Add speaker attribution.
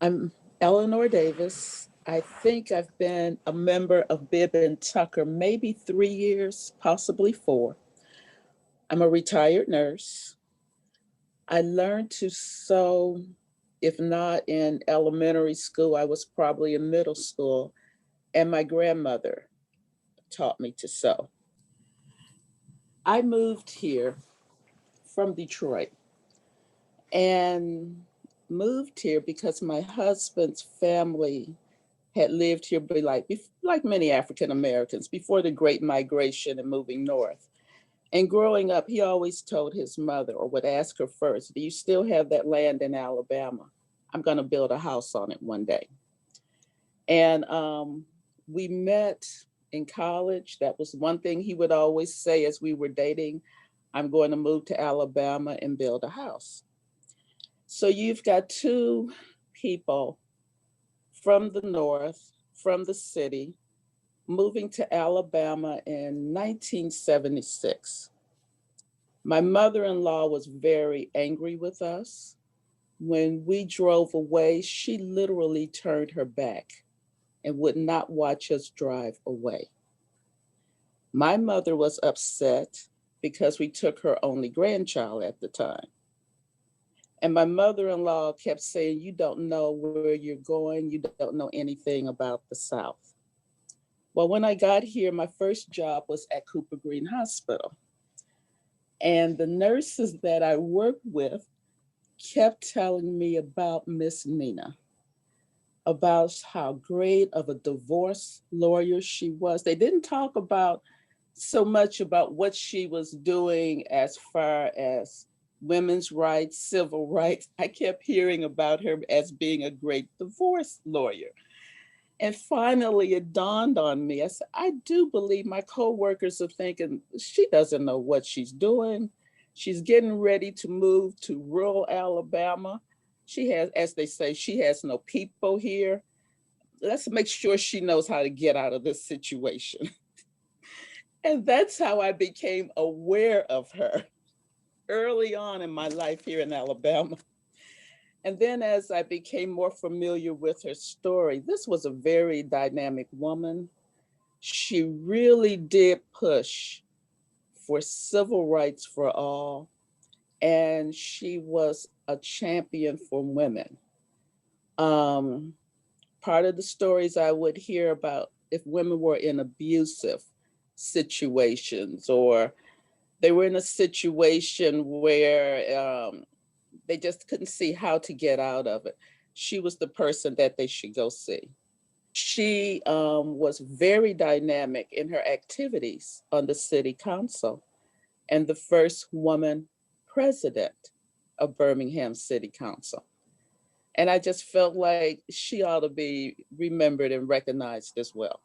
Speaker 1: I'm Eleanor Davis. I think I've been a member of Bib and Tucker maybe 3 years, possibly four. I'm a retired nurse. I learned to sew, if not in elementary school, I was probably in middle school, and my grandmother taught me to sew. I moved here from Detroit and moved here because my husband's family had lived here like many African Americans before the Great Migration and moving north. And growing up, he always told his mother or would ask her first, "Do you still have that land in Alabama? I'm going to build a house on it one day." And we met in college. That was one thing he would always say as we were dating: "I'm going to move to Alabama and build a house." So you've got two people from the north, from the city, moving to Alabama in 1976. My mother-in-law was very angry with us. When we drove away, she literally turned her back and would not watch us drive away. My mother was upset because we took her only grandchild at the time. And my mother-in-law kept saying, "You don't know where you're going. You don't know anything about the South." Well, when I got here, my first job was at Cooper Green Hospital. And the nurses that I worked with kept telling me about Miss Nina, about how great of a divorce lawyer she was. They didn't talk about so much about what she was doing as far as women's rights, civil rights. I kept hearing about her as being a great divorce lawyer. And finally, it dawned on me. I said, I do believe my coworkers are thinking, she doesn't know what she's doing. She's getting ready to move to rural Alabama. She has, as they say, she has no people here. Let's make sure she knows how to get out of this situation. And that's how I became aware of her early on in my life here in Alabama. And then as I became more familiar with her story, this was a very dynamic woman. She really did push for civil rights for all, and she was a champion for women. Um, Part of the stories I would hear about if women were in abusive situations or they were in a situation where they just couldn't see how to get out of it, she was the person that they should go see. She was very dynamic in her activities on the city council and the first woman president of Birmingham City Council. And I just felt like she ought to be remembered and recognized as well.